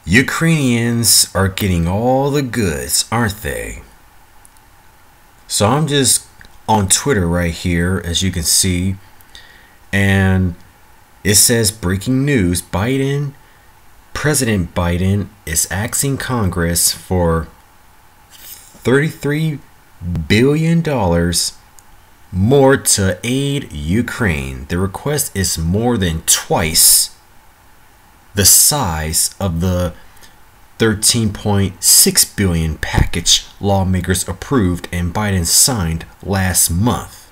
Ukrainians are getting all the goods, aren't they? So I'm just on Twitter right here, as you can see, and it says breaking news: President Biden is asking Congress for $33 billion more to aid Ukraine. The request is more than twice the size of the $13.6 billion package lawmakers approved and Biden signed last month.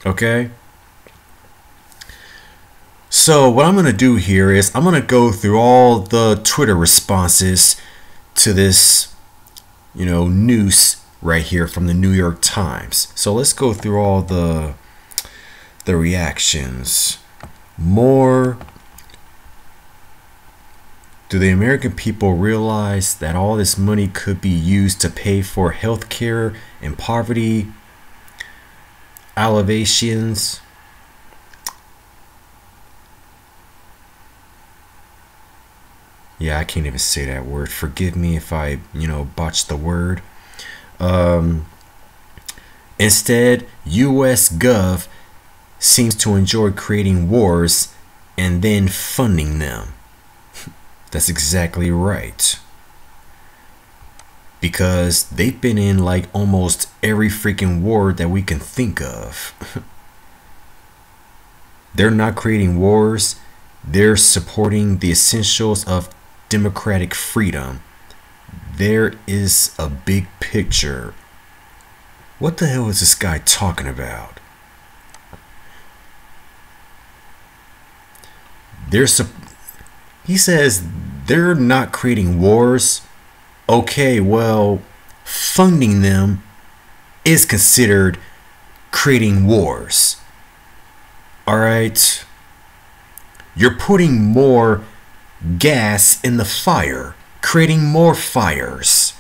Okay? So what I'm going to do here is I'm going to go through all the Twitter responses to this, news right here from the New York Times. So let's go through all the reactions. Do the American people realize that all this money could be used to pay for health care and poverty alleviations? Yeah, I can't even say that word. Forgive me if I, botched the word. Instead, U.S. Gov seems to enjoy creating wars and then funding them. That's exactly right. Because they've been in like almost every freaking war that we can think of. They're not creating wars. They're supporting the essentials of democratic freedom. There is a big picture. What the hell is this guy talking about? He says they're not creating wars. Okay, well, funding them is considered creating wars. All right. You're putting more gas in the fire, creating more fires.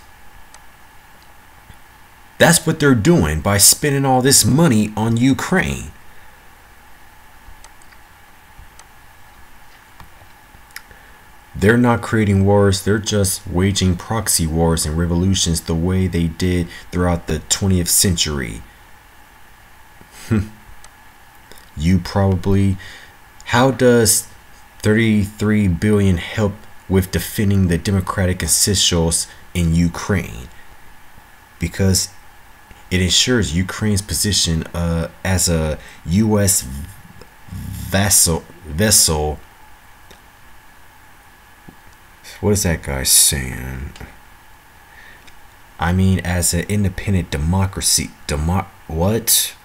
That's what they're doing by spending all this money on Ukraine. They're not creating wars. They're just waging proxy wars and revolutions the way they did throughout the 20th century. You probably... How does 33 billion help with defending the democratic essentials in Ukraine? Because it ensures Ukraine's position as a U.S. vessel. What is that guy saying? I mean, as an independent democracy. What?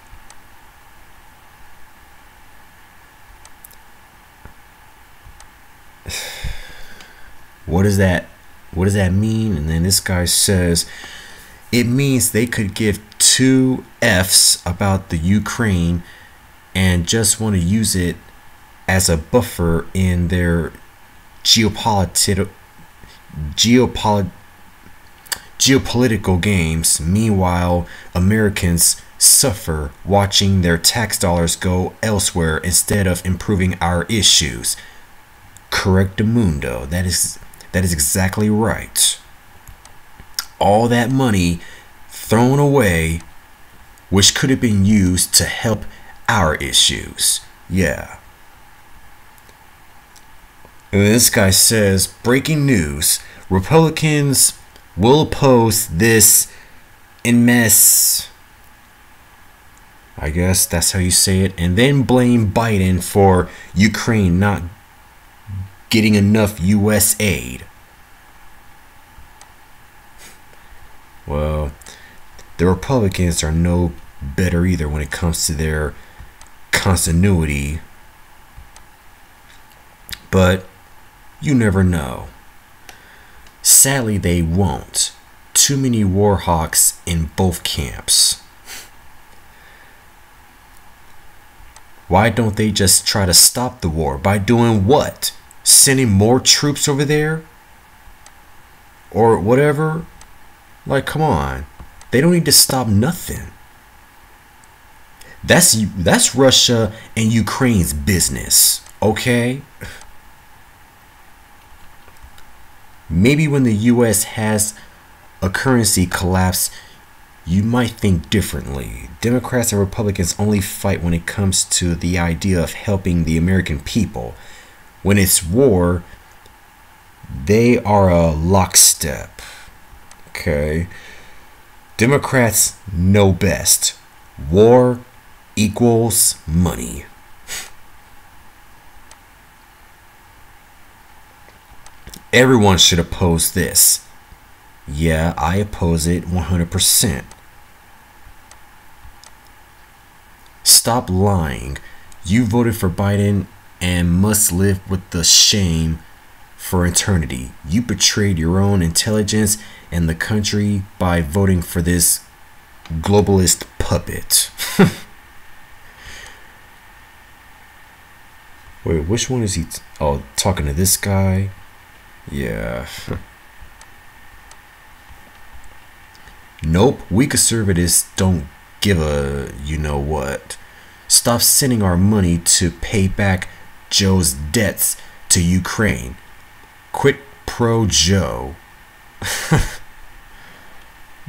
What does that mean? And then this guy says it means they could give two F's about the Ukraine and just want to use it as a buffer in their geopolitical games. Meanwhile, Americans suffer watching their tax dollars go elsewhere instead of improving our issues. Correctamundo. That is exactly right. All that money thrown away, which could have been used to help our issues. Yeah. And this guy says, breaking news: Republicans will oppose this en masse. I guess that's how you say it. And then blame Biden for Ukraine not getting enough U.S. aid. Well, the Republicans are no better either when it comes to their continuity. But you never know. Sadly, they won't. Too many war hawks in both camps. Why don't they just try to stop the war? By doing what? Sending more troops over there? Or whatever? Like, come on. They don't need to stop nothing. That's Russia and Ukraine's business. Okay? Maybe when the US has a currency collapse, you might think differently. Democrats and Republicans only fight when it comes to the idea of helping the American people. When it's war, they are a lockstep. Okay. Democrats know best. War equals money. Everyone should oppose this. Yeah, I oppose it 100%. Stop lying. You voted for Biden and must live with the shame for eternity. You betrayed your own intelligence and the country by voting for this globalist puppet. Wait, which one is he? Oh, talking to this guy? Yeah. Nope, we conservatives don't give a you know what. Stop sending our money to pay back Joe's debts to Ukraine. Quit pro Joe.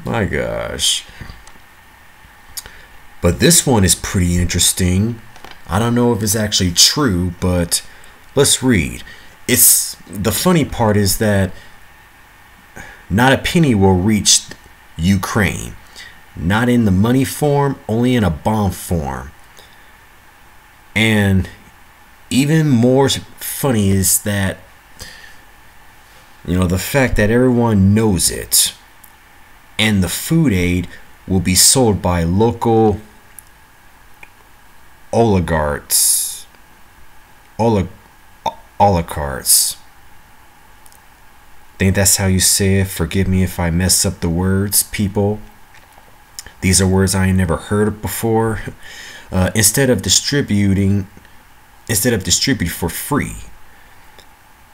My gosh. But this one is pretty interesting. I don't know if it's actually true, but let's read. It's the funny part is that not a penny will reach Ukraine. Not in the money form, only in a bomb form. And even more funny is that, you know, the fact that everyone knows it. And the food aid will be sold by local oligarchs. Oligarchs. Think that's how you say it. Forgive me if I mess up the words, people. These are words I ain't never heard of before. Instead of distributing for free,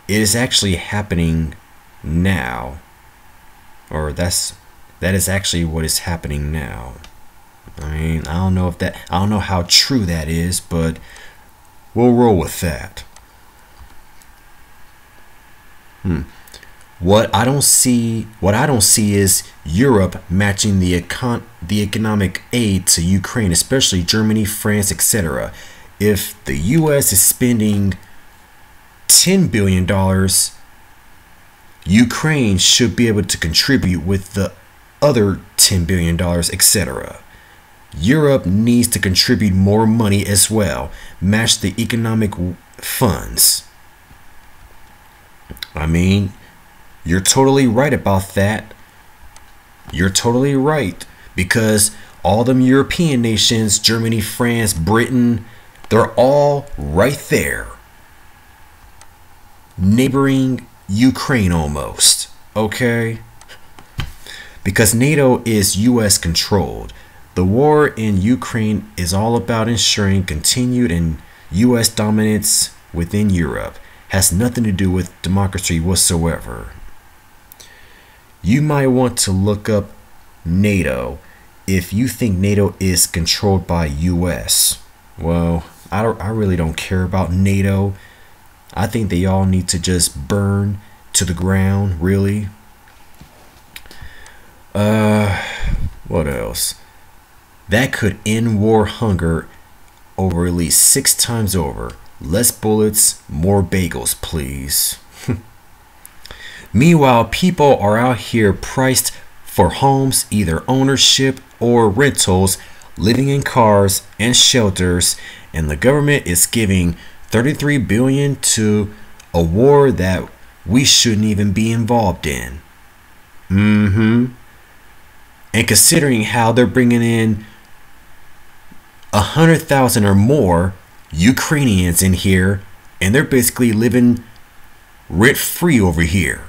it is actually happening now. Or that is actually what is happening now. I mean, I don't know how true that is, but we'll roll with that. What I don't see is Europe matching the economic aid to Ukraine, especially Germany, France, etc. If the US is spending $10 billion, Ukraine should be able to contribute with the other $10 billion, etc. Europe needs to contribute more money as well, match the economic funds. I mean, you're totally right about that. You're totally right, because all them European nations, Germany, France, Britain, they're all right there, neighboring Ukraine almost, okay? Because NATO is US controlled. The war in Ukraine is all about ensuring continued and US dominance within Europe. Has nothing to do with democracy whatsoever. You might want to look up NATO if you think NATO is controlled by US. Well, I really don't care about NATO. I think they all need to just burn to the ground, really. What else? That could end war hunger over at least 6 times over. Less bullets, more bagels, please. Meanwhile, people are out here priced for homes, either ownership or rentals, living in cars and shelters, and the government is giving $33 billion to a war that we shouldn't even be involved in. And considering how they're bringing in 100,000 or more Ukrainians in here, and they're basically living rent-free over here.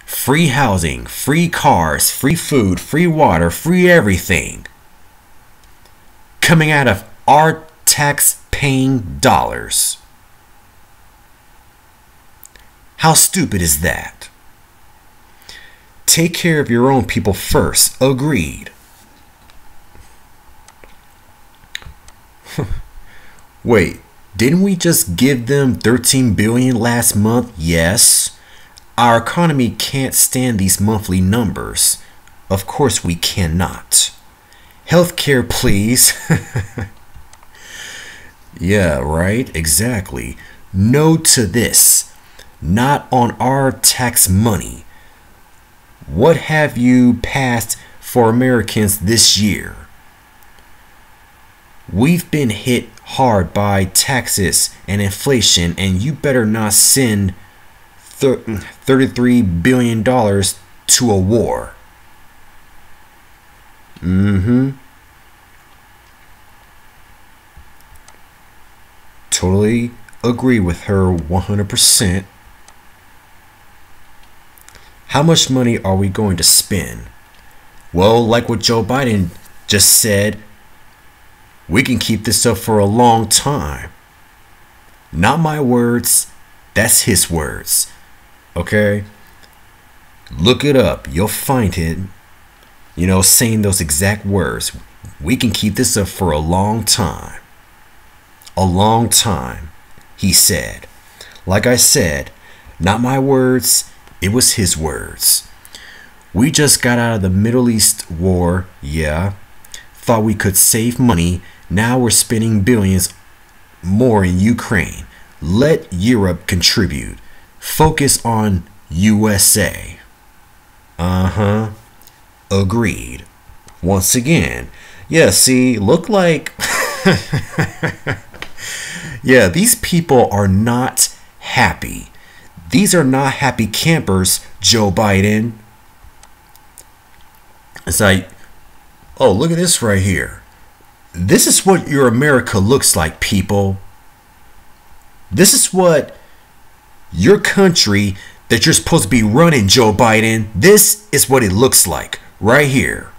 Free housing, free cars, free food, free water, free everything. Coming out of our tax-paying dollars. How stupid is that? Take care of your own people first. Agreed. Wait, didn't we just give them $13 billion last month? Yes. Our economy can't stand these monthly numbers. Of course we cannot. Healthcare, please. Yeah, right? Exactly. No to this. Not on our tax money. What have you passed for Americans this year? We've been hit hard by taxes and inflation, and you better not send $33 billion to a war. Totally agree with her 100%. How much money are we going to spend? Well, like what Joe Biden just said, we can keep this up for a long time. Not my words, that's his words. Okay? Look it up, you'll find it. Saying those exact words. We can keep this up for a long time. A long time, he said. Like I said, not my words, it was his words. We just got out of the Middle East war, yeah. Thought we could save money. Now we're spending billions more in Ukraine. Let Europe contribute. Focus on USA. Agreed. Once again. Yeah, see, look like... Yeah, these people are not happy. These are not happy campers, Joe Biden. It's like, oh, look at this right here. This is what your America looks like, people. This is what your country that you're supposed to be running, Joe Biden. This is what it looks like right here.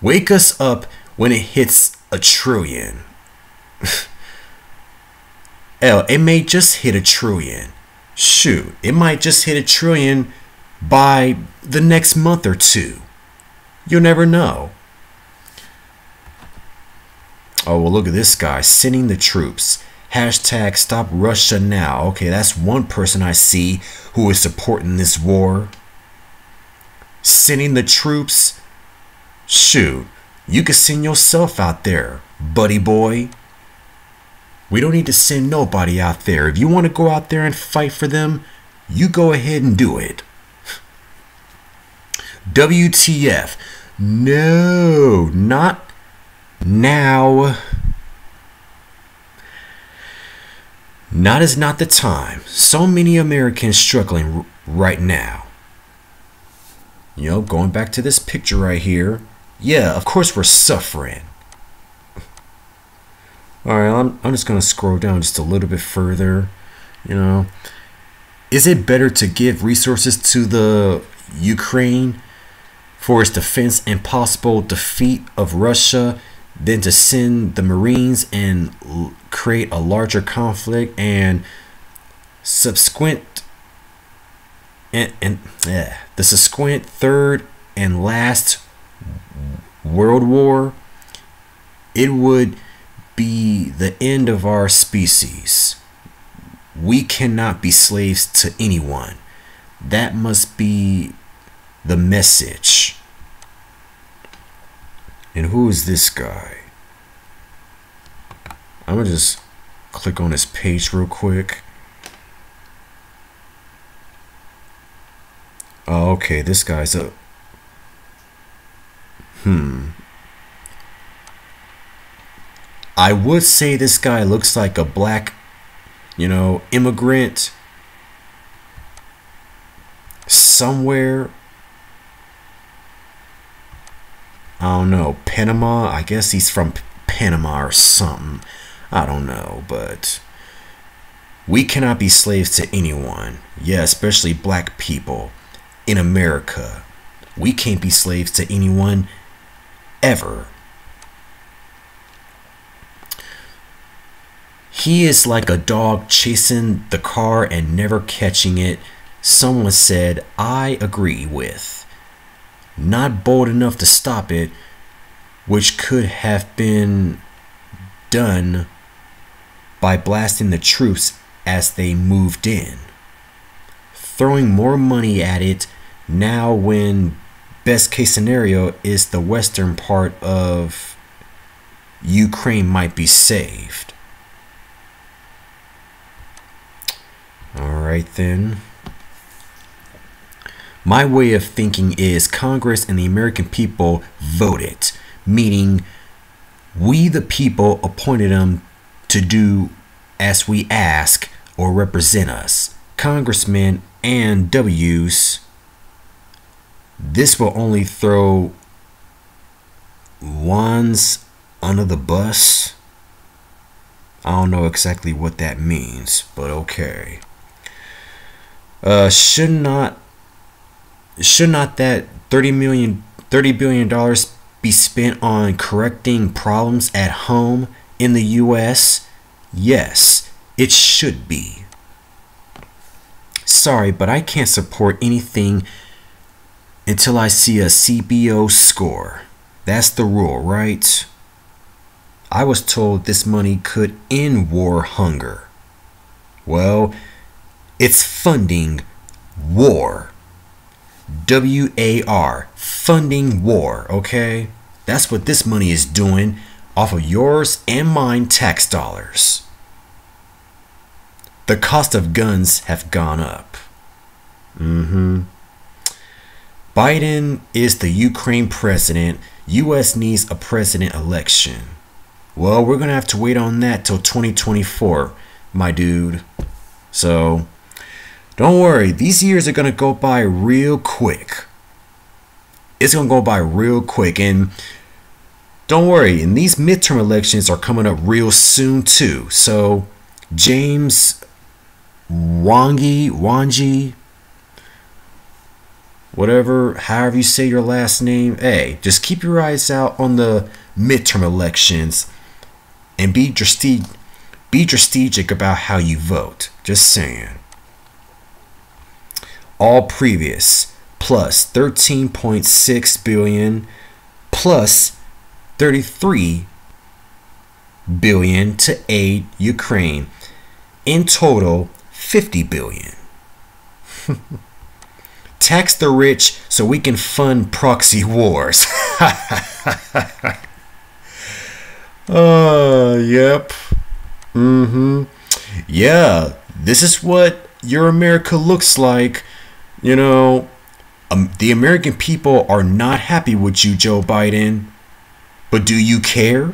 Wake us up when it hits $1 trillion. Hell, it may just hit $1 trillion. Shoot, it might just hit $1 trillion by the next month or two. You'll never know. Oh, well, look at this guy sending the troops. Hashtag stop Russia now. Okay, that's one person I see who is supporting this war. Sending the troops. Shoot, you could send yourself out there, buddy boy. We don't need to send nobody out there. If you want to go out there and fight for them, you go ahead and do it. WTF. No, not now. Not is not the time. So many Americans struggling right now. Going back to this picture right here. Yeah, of course we're suffering. Alright, I'm just going to scroll down just a little bit further. Is it better to give resources to the Ukraine for its defense and possible defeat of Russia than to send the Marines and create a larger conflict and subsequent the subsequent third and last World War? It would be the end of our species. We cannot be slaves to anyone. That must be the message. And who is this guy? I'm gonna just click on his page real quick. Oh, okay, this guy's a I would say this guy looks like a black, immigrant somewhere. I don't know, Panama. I guess he's from Panama or something. I don't know, but we cannot be slaves to anyone. Yeah, especially black people in America. We can't be slaves to anyone ever. He is like a dog chasing the car and never catching it. Someone said, I agree with. Not bold enough to stop it, which could have been done by blasting the troops as they moved in, throwing more money at it now when best case scenario is the western part of Ukraine might be saved. All right then. My way of thinking is Congress and the American people voted, meaning we the people appointed them to do as we ask or represent us. Congressmen and W's, this will only throw ones under the bus. I don't know exactly what that means, but okay. Should not that $30 billion be spent on correcting problems at home in the US? Yes, it should be. Sorry, but I can't support anything until I see a CBO score. That's the rule, right? I was told this money could end war hunger. Well, it's funding war. WAR, funding war, okay? That's what this money is doing off of yours and mine tax dollars. The cost of guns have gone up. Biden is the Ukraine president. US needs a president election. Well, we're gonna have to wait on that till 2024, my dude. So don't worry, these years are gonna go by real quick. It's gonna go by real quick, and don't worry, and these midterm elections are coming up real soon too. So James Wangi, whatever, however you say your last name, hey, just keep your eyes out on the midterm elections and be strategic about how you vote. Just saying. All previous plus 13.6 billion plus 33 billion to aid Ukraine. In total, 50 billion. Tax the rich so we can fund proxy wars. Yep. Yeah, this is what your America looks like. You know, the American people are not happy with you, Joe Biden. But do you care?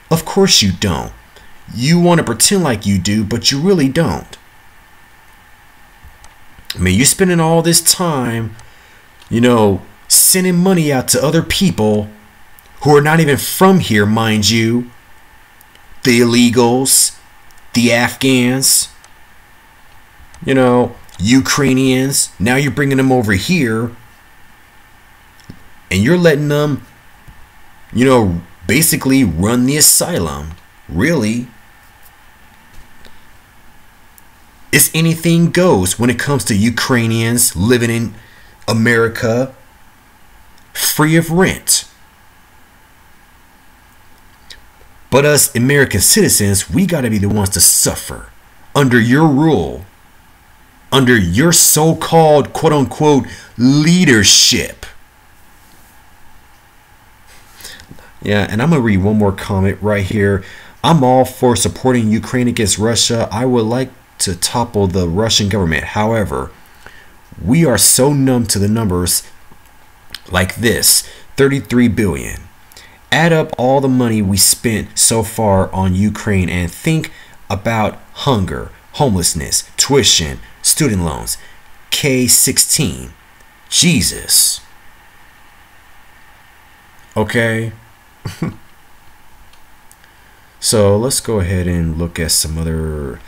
Of course you don't. You want to pretend like you do, but you really don't. I mean, you're spending all this time, you know, sending money out to other people who are not even from here, mind you. The illegals, the Afghans, you know, Ukrainians. Now you're bringing them over here and you're letting them, you know, basically run the asylum. Really? It's anything goes when it comes to Ukrainians living in America free of rent. But us American citizens, we got to be the ones to suffer under your rule, under your so-called quote-unquote leadership. Yeah, and I'm going to read one more comment right here. I'm all for supporting Ukraine against Russia. I would like to topple the Russian government. However, we are so numb to the numbers like this, 33 billion. Add up all the money we spent so far on Ukraine and think about hunger, homelessness, tuition, student loans, K-16. Jesus. Okay. So let's go ahead and look at some other.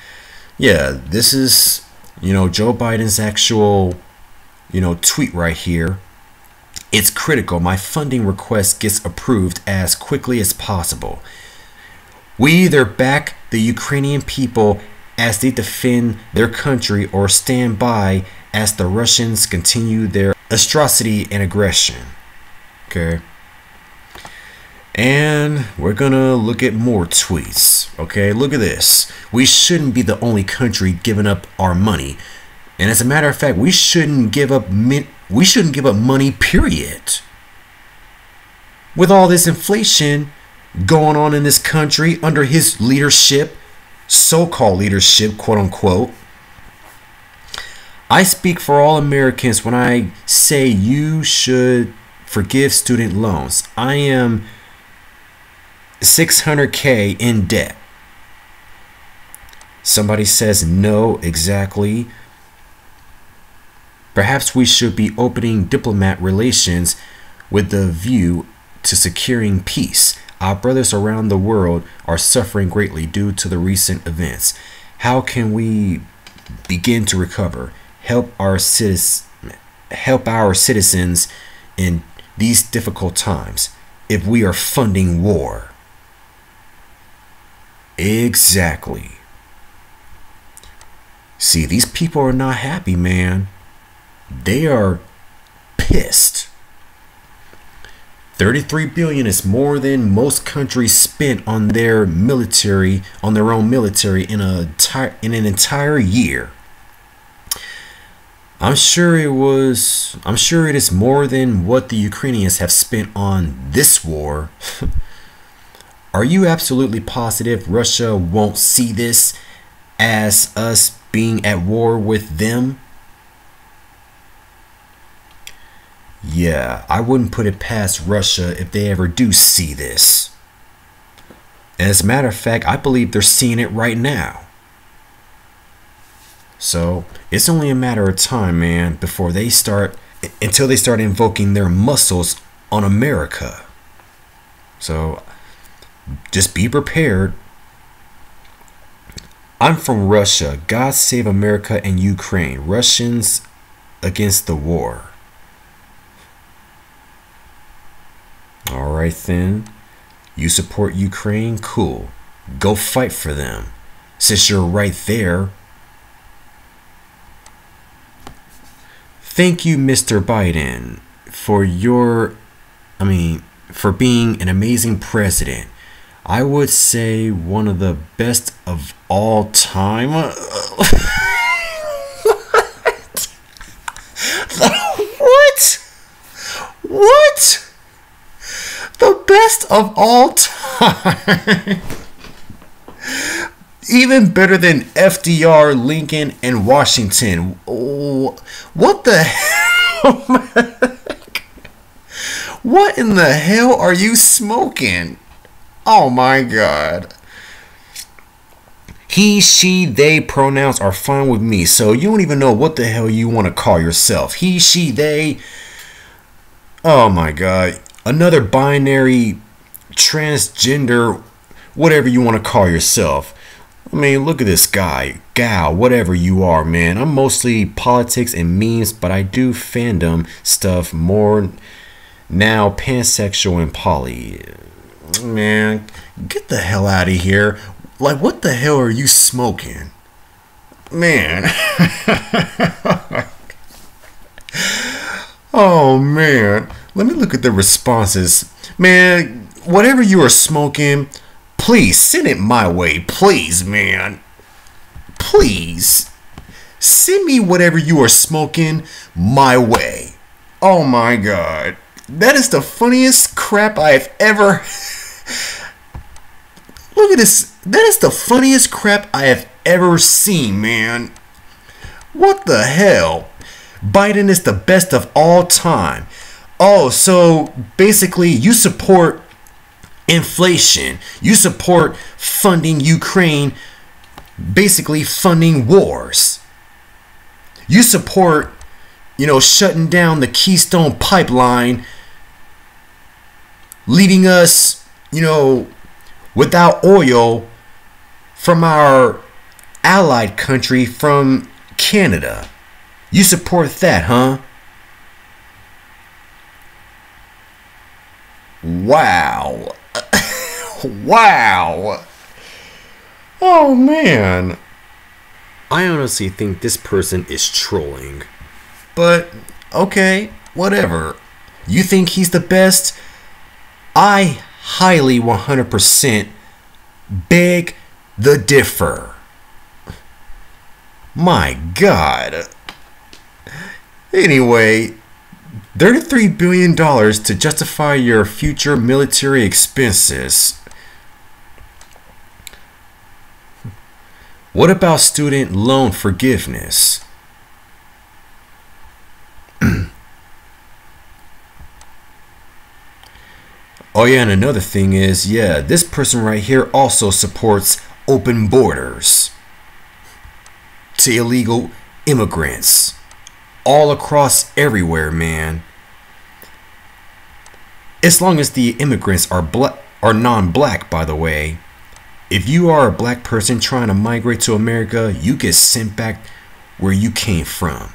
Yeah, this is, you know, Joe Biden's actual, you know, tweet right here. It's critical my funding request gets approved as quickly as possible. We either back the Ukrainian people as they defend their country or stand by as the Russians continue their atrocity and aggression. Okay. And we're gonna look at more tweets. Okay, look at this. We shouldn't be the only country giving up our money. And as a matter of fact, we shouldn't give up money, period. With all this inflation going on in this country under his leadership, so-called leadership, quote unquote, I speak for all Americans when I say you should forgive student loans. I am $600K in debt. Somebody says no, exactly. Perhaps we should be opening diplomat relations with the view to securing peace. Our brothers around the world are suffering greatly due to the recent events. How can we begin to recover? Help our citizens in these difficult times if we are funding war. Exactly. See, these people are not happy, man. They are pissed. 33 billion is more than most countries spent on their military, on their own military in an entire year. I'm sure it is more than what the Ukrainians have spent on this war. Are you absolutely positive Russia won't see this as us being at war with them? Yeah, I wouldn't put it past Russia if they ever do see this. As a matter of fact, I believe they're seeing it right now. So it's only a matter of time, man, until they start invoking their muscles on America. So just be prepared. I'm from Russia. God save America and Ukraine. Russians against the war. All right, then. You support Ukraine? Cool. Go fight for them. Since you're right there. Thank you, Mr. Biden, for being an amazing president. I would say one of the best of all time. What? What? The best of all time. Even better than FDR, Lincoln, and Washington. Oh, what the hell? What in the hell are you smoking? Oh my God. He, she, they pronouns are fine with me. So you don't even know what the hell you want to call yourself. He, she, they. Oh my God. Another binary, transgender, whatever you want to call yourself. I mean, look at this guy, gal, whatever you are, man. I'm mostly politics and memes, but I do fandom stuff more now, pansexual and poly. Man, get the hell out of here. Like, what the hell are you smoking? Man. Oh, man. Let me look at the responses. Man, whatever you are smoking, please send it my way. Please, man. Please. Send me whatever you are smoking my way. Oh my God. That is the funniest crap I have ever... Look at this. That is the funniest crap I have ever seen, man. What the hell? Biden is the best of all time. Oh, so basically you support inflation. You support funding Ukraine, basically funding wars. You support, shutting down the Keystone Pipeline, leaving us, without oil from our allied country, from Canada. You support that, huh? Wow. Wow. Oh, man. I honestly think this person is trolling. But, okay, whatever. You think he's the best? I highly 100% beg the differ. My God. Anyway, $33 billion to justify your future military expenses. What about student loan forgiveness? Oh yeah, and another thing is, yeah, this person right here also supports open borders to illegal immigrants all across everywhere, man. As long as the immigrants are non-black, by the way. If you are a black person trying to migrate to America, you get sent back where you came from.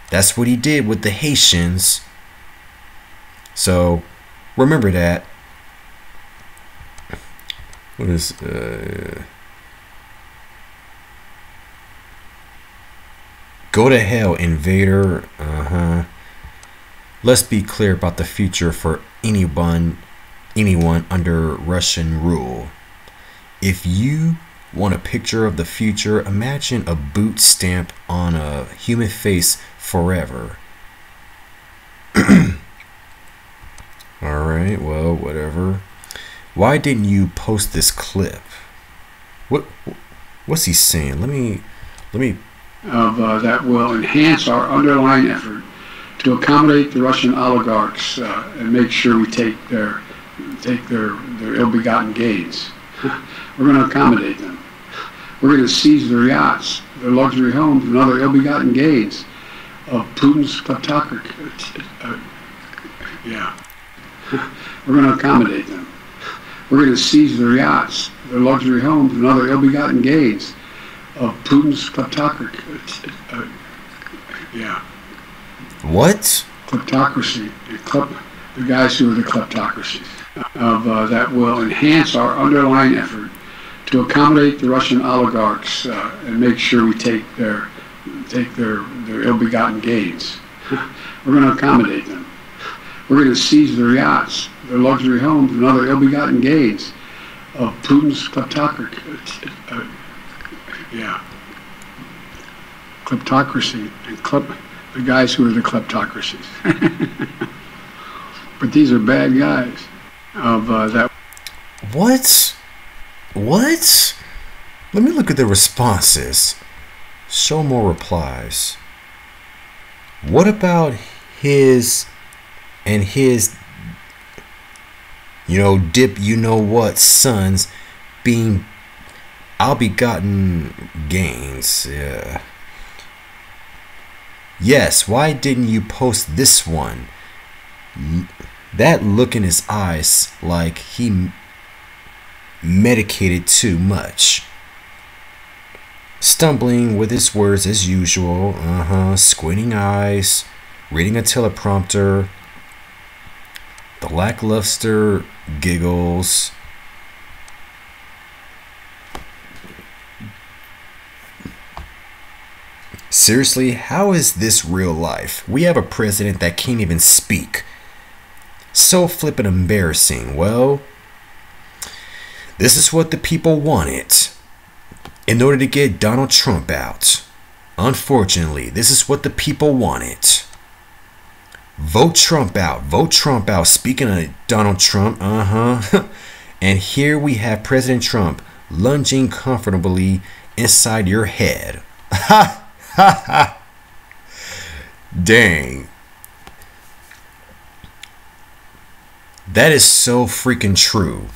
That's what he did with the Haitians. So remember that. What is go to hell, invader. Let's be clear about the future for anyone under Russian rule. If you want a picture of the future, imagine a boot stamp on a human face forever. Alright, well, whatever. Why didn't you post this clip? What's he saying? Let me that will enhance our underlying effort to accommodate the Russian oligarchs and make sure we take their ill-begotten gains. We're going to accommodate them. We're going to seize their yachts, their luxury homes, and other ill-begotten gains of Putin's kleptocracy. We're going to accommodate them. We're going to seize their yachts, their luxury homes, and other ill-begotten gains of Putin's kleptocracy. What? Kleptocracy. The guys who are the kleptocracies. That will enhance our underlying effort to accommodate the Russian oligarchs and make sure we take their ill-begotten gains. We're going to accommodate them. We're going to seize their yachts, their luxury homes, and other ill-begotten gains of Putin's kleptocracy. Kleptocracy and the guys who are the kleptocracies. But these are bad guys. What? Let me look at the responses. Show more replies. What about his and his, dip sons being ill-begotten gains? Yeah. Yes, why didn't you post this one? That look in his eyes like he medicated too much. Stumbling with his words as usual. Squinting eyes. Reading a teleprompter. The lackluster giggles. Seriously, how is this real life? We have a president that can't even speak. So flippin' embarrassing. Well, this is what the people wanted in order to get Donald Trump out. Unfortunately, this is what the people wanted. Vote Trump out. Vote Trump out. Speaking of Donald Trump, and here we have President Trump lunging comfortably inside your head. Ha! Ha ha! Dang. That is so freaking true.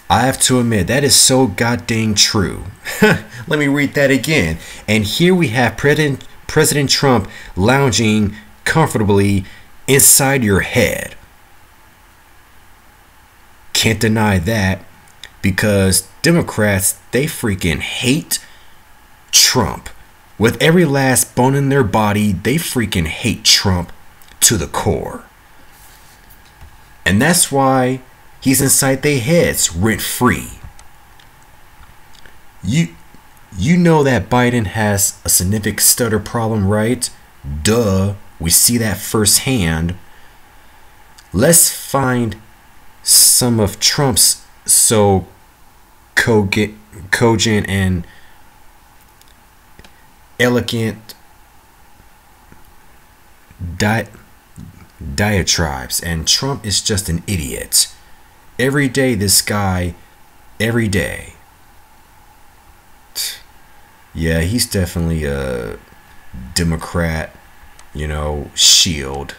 I have to admit, that is so goddamn true. Let me read that again. And here we have President Trump lounging comfortably inside your head. Can't deny that, because Democrats, they freaking hate Trump. With every last bone in their body, they freaking hate Trump to the core. And that's why he's inside their heads rent free. You know that Biden has a significant stutter problem, right? Duh, we see that firsthand. Let's find some of Trump's so cogent and elegant diatribes, and Trump is just an idiot. Every day, this guy, every day. Yeah, he's definitely a Democrat, shield.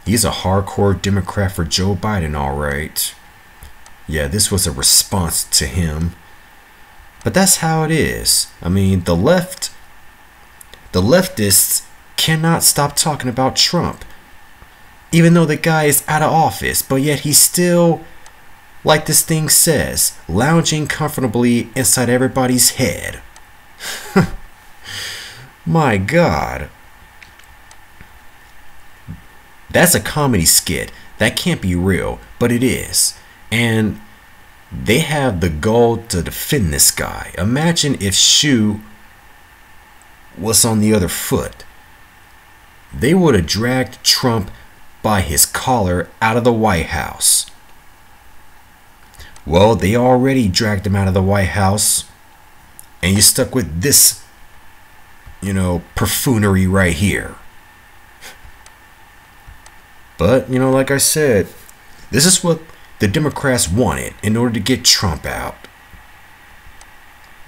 He's a hardcore Democrat for Joe Biden, all right. Yeah, this was a response to him. But that's how it is. I mean, the leftists cannot stop talking about Trump. Even though the guy is out of office, but yet he's still, like this thing says, lounging comfortably inside everybody's head. My God. That's a comedy skit. That can't be real, but it is. And they have the goal to defend this guy. Imagine if Shoe was on the other foot. They would have dragged Trump by his collar out of the White House. Well, they already dragged him out of the White House. And you're stuck with this, buffoonery right here. But, like I said, this is what the Democrats wanted in order to get Trump out.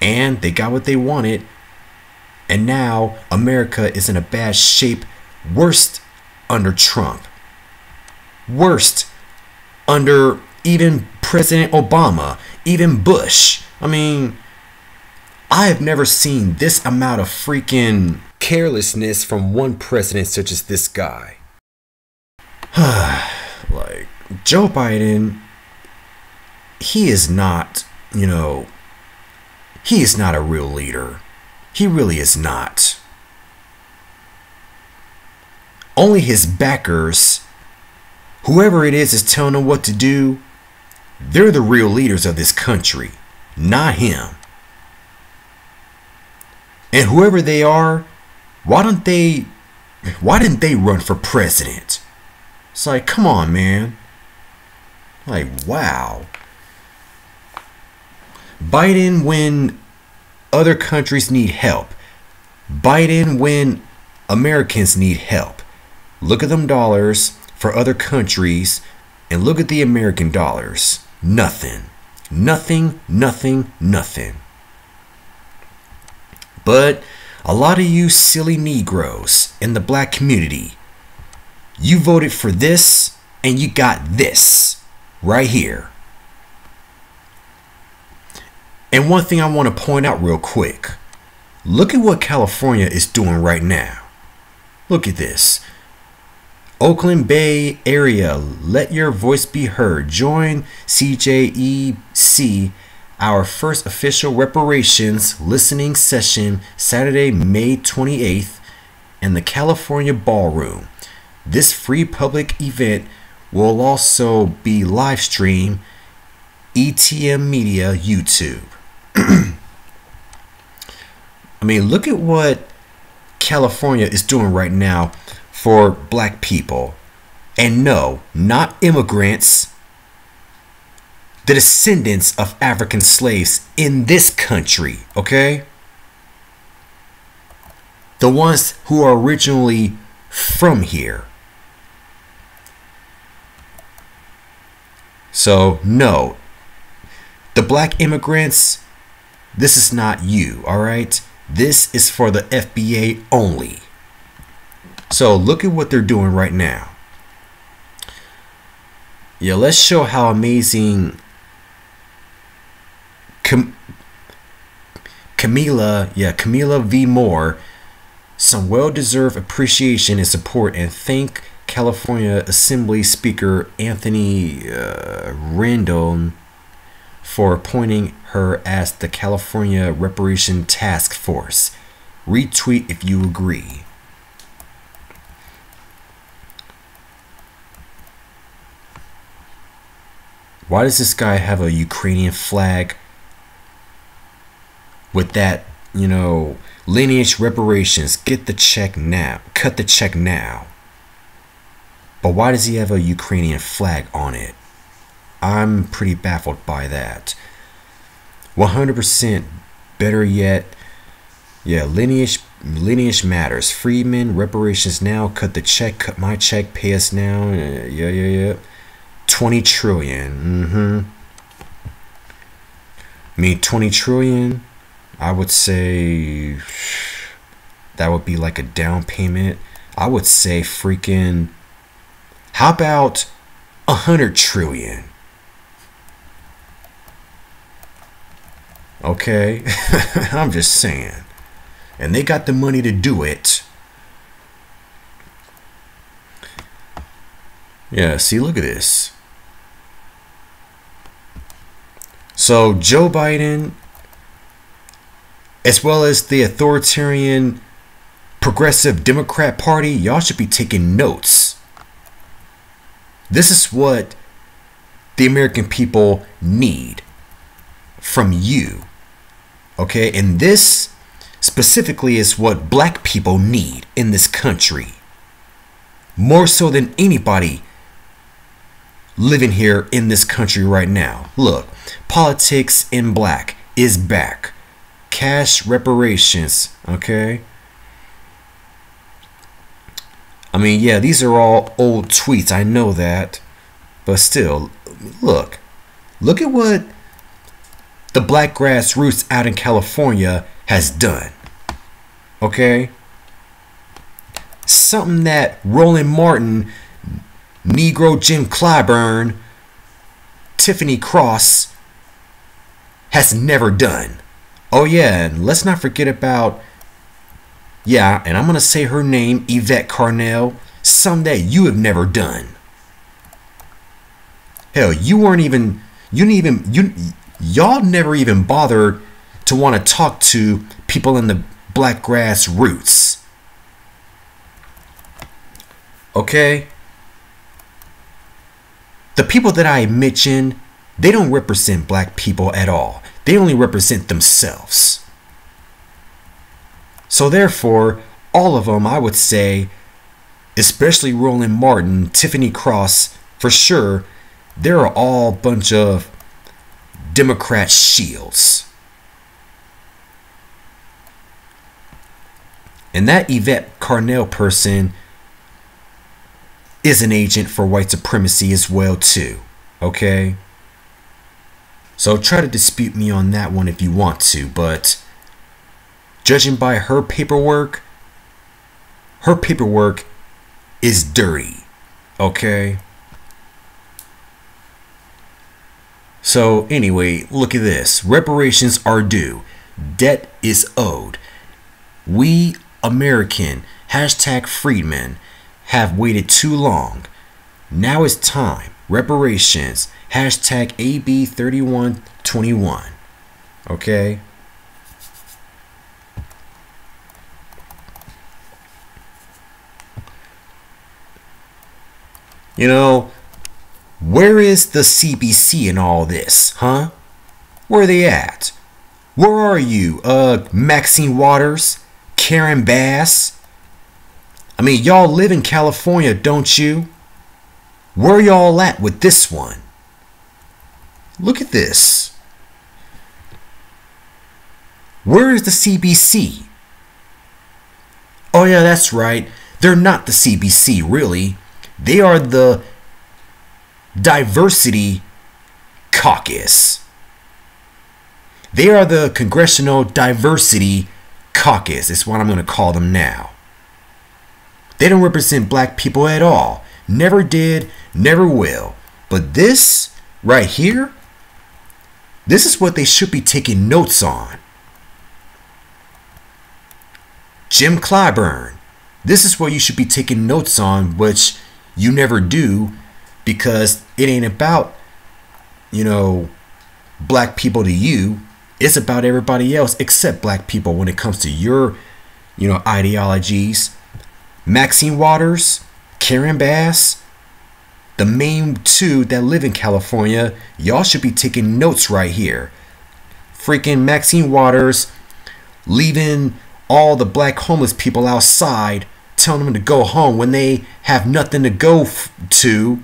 And they got what they wanted. And now America is in a bad shape. Worst under Trump. Worst under even President Obama, even Bush. I mean, I have never seen this amount of freaking carelessness from one president such as this guy. Like, Joe Biden, he is not, he is not a real leader. He really is not. Only his backers, whoever it is telling him what to do, they're the real leaders of this country, not him. And whoever they are, why didn't they run for president? It's like, come on, man. Like, wow. Biden when other countries need help. Biden when Americans need help. Look at them dollars for other countries and look at the American dollars. Nothing. Nothing, nothing, nothing. But a lot of you silly Negroes in the black community, you voted for this and you got this right here. And one thing I want to point out real quick. Look at what California is doing right now. Look at this. Oakland Bay Area, let your voice be heard. Join CJEC, our first official reparations listening session, Saturday, May 28th, in the California Ballroom. This free public event will also be live streamed ETM Media YouTube. I mean, look at what California is doing right now for black people. And no, not immigrants, the descendants of African slaves in this country, okay? The ones who are originally from here. So, no, the black immigrants, this is not you, all right? This is for the FBA only. So look at what they're doing right now. Yeah, let's show how amazing Camila V. Moore, some well-deserved appreciation and support, and thank California Assembly Speaker Anthony Rendon for appointing her as the California Reparation Task Force. Retweet if you agree. Why does this guy have a Ukrainian flag with that, lineage reparations? Get the check now. Cut the check now. But why does he have a Ukrainian flag on it? I'm pretty baffled by that. 100% better yet. Yeah, lineage matters. Freedmen, reparations now. Cut the check. Cut my check. Pay us now. Yeah. 20 trillion. I mean, 20 trillion, I would say that would be like a down payment. I would say freaking, how about 100 trillion? Okay, I'm just saying. And they got the money to do it. Yeah, see, look at this. So Joe Biden, as well as the authoritarian progressive Democrat Party, y'all should be taking notes. This is what the American people need from you. Okay, and this specifically is what black people need in this country. More so than anybody living here in this country right now. Look, politics in black is back. Cash reparations, okay? I mean, yeah, these are all old tweets, I know that. But still, look at what the black grassroots out in California has done. Okay? Something that Roland Martin, Negro Jim Clyburn, Tiffany Cross has never done. Oh yeah, and let's not forget about, yeah, and I'm going to say her name, Yvette Carnell, something that you have never done. Hell, y'all never even bothered to want to talk to people in the black grassroots. Okay? The people that I mentioned, they don't represent black people at all. They only represent themselves. So therefore, all of them, I would say, especially Roland Martin, Tiffany Cross, for sure, they're all a bunch of Democrat shields. And that Yvette Carnell person is an agent for white supremacy as well too. Okay? So try to dispute me on that one if you want to, but judging by her paperwork is dirty. Okay? So anyway, look at this. Reparations are due. Debt is owed. We American, #freedmen, have waited too long. Now it's time. Reparations. #AB3121. Okay? You know, where is the CBC in all this, huh? Where are they at? Where are you, Maxine Waters? Karen Bass? I mean, y'all live in California, don't you? Where y'all at with this one? Look at this. Where is the CBC? Oh yeah, that's right. They're not the CBC, really. They are the Diversity Caucus. They are the Congressional Diversity Caucus. It's what I'm going to call them now. They don't represent black people at all. Never did, never will. But this right here, this is what they should be taking notes on. Jim Clyburn, this is what you should be taking notes on, which you never do, because it ain't about, you know, black people to you. It's about everybody else except black people when it comes to your, you know, ideologies. Maxine Waters, Karen Bass, the main two that live in California, y'all should be taking notes right here. Freaking Maxine Waters leaving all the black homeless people outside telling them to go home when they have nothing to go to.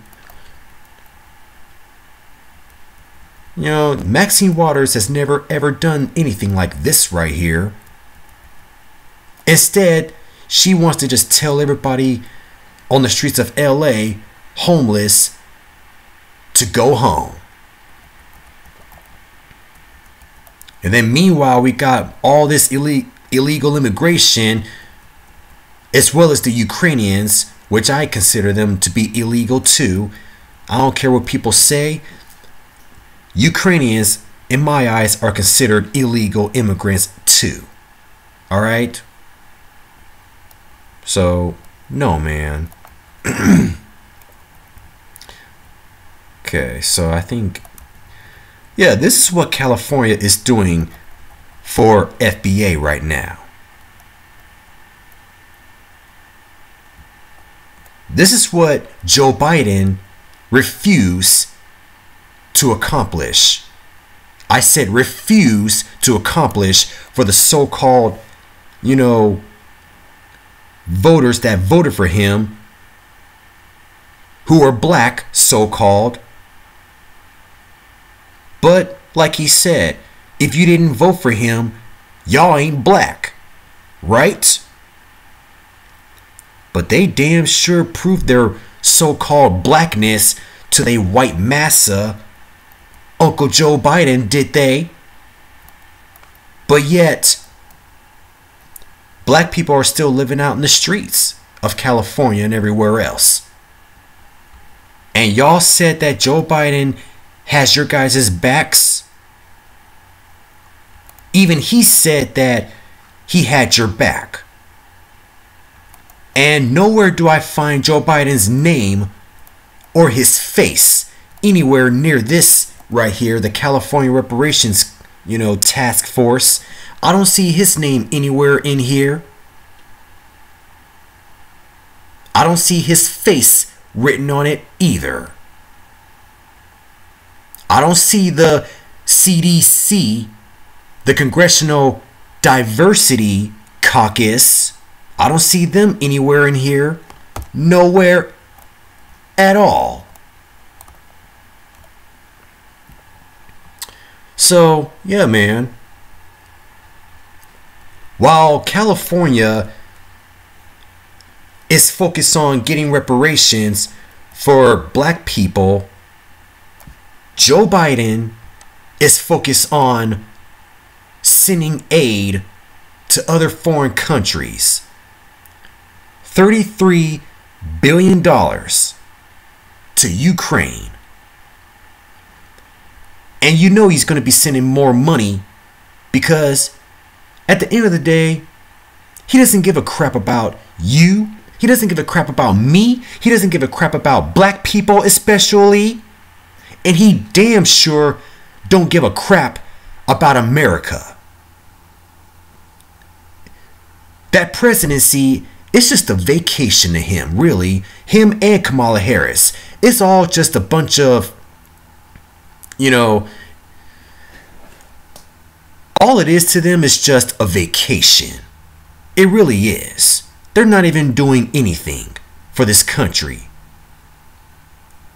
You know, Maxine Waters has never ever done anything like this right here. Instead, she wants to just tell everybody on the streets of LA, homeless, to go home. And then meanwhile, we got all this illegal immigration, as well as the Ukrainians, which I consider them to be illegal too. I don't care what people say. Ukrainians, in my eyes, are considered illegal immigrants too. All right? So, no, man. Okay, so I think, yeah, this is what California is doing for FBA right now. This is what Joe Biden refused to accomplish. I said refuse to accomplish for the so-called, you know, voters that voted for him, who are black, so-called. But like he said, if you didn't vote for him, y'all ain't black, right? But they damn sure proved their so-called blackness to they white massa, Uncle Joe Biden, did they? But yet, black people are still living out in the streets of California and everywhere else. And y'all said that Joe Biden has your guys' backs. Even he said that he had your back. And nowhere do I find Joe Biden's name or his face anywhere near this right here, the California Reparations, you know, task force. I don't see his name anywhere in here. I don't see his face written on it either. I don't see the CDC, the Congressional Diversity Caucus. I don't see them anywhere in here. Nowhere at all. So, yeah, man. While California is focused on getting reparations for black people, Joe Biden is focused on sending aid to other foreign countries. $33 billion to Ukraine. And you know he's going to be sending more money because at the end of the day, he doesn't give a crap about you. He doesn't give a crap about me. He doesn't give a crap about black people especially. And he damn sure don't give a crap about America. That presidency, it's just a vacation to him, really. Him and Kamala Harris. It's all just a bunch of, you know, all it is to them is just a vacation. It really is. They're not even doing anything for this country.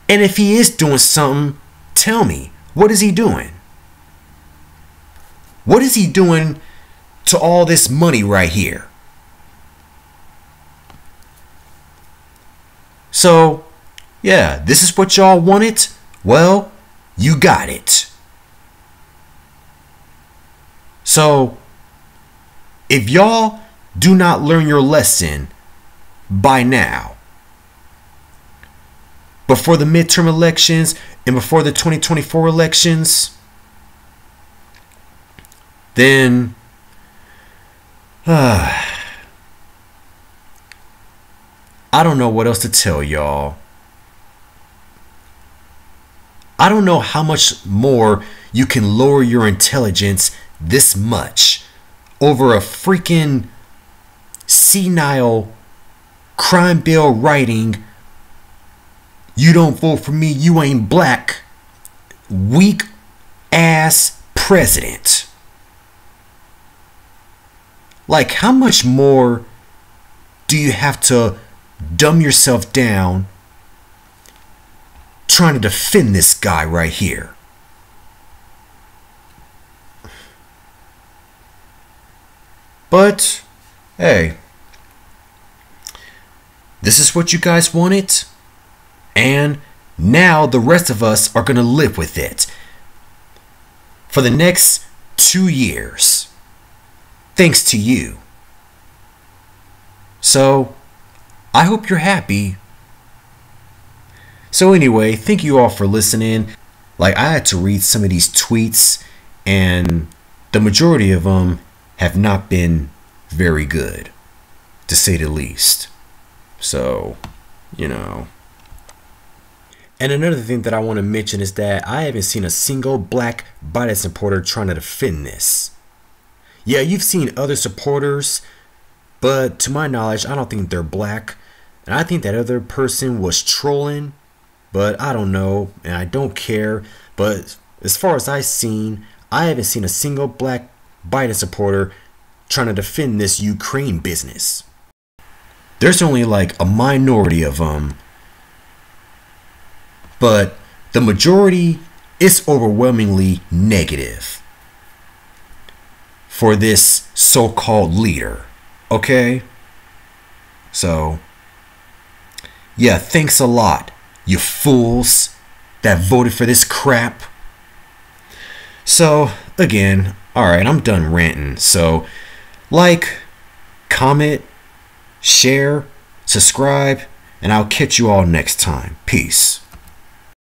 And if he is doing something, tell me, what is he doing? What is he doing to all this money right here? So, yeah, this is what y'all wanted? Well, you got it. So, if y'all do not learn your lesson by now, before the midterm elections and before the 2024 elections, then I don't know what else to tell y'all. I don't know how much more you can lower your intelligence this much over a freaking senile crime bill writing, "You don't vote for me, you ain't black," weak ass president. Like, how much more do you have to dumb yourself down trying to defend this guy right here? But, hey, this is what you guys wanted, and now the rest of us are going to live with it for the next 2 years, thanks to you. So, I hope you're happy. So anyway, thank you all for listening. Like, I had to read some of these tweets, and the majority of them have not been very good, to say the least. So, you know. And another thing that I want to mention is that I haven't seen a single black Biden supporter trying to defend this. Yeah, you've seen other supporters, but to my knowledge, I don't think they're black. And I think that other person was trolling, but I don't know, and I don't care. But as far as I've seen, I haven't seen a single black Biden supporter trying to defend this Ukraine business. There's only like a minority of them, but the majority is overwhelmingly negative for this so-called leader. Okay? So, yeah, thanks a lot, you fools that voted for this crap. So, again, alright, I'm done ranting. So, like, comment, share, subscribe, and I'll catch you all next time. Peace.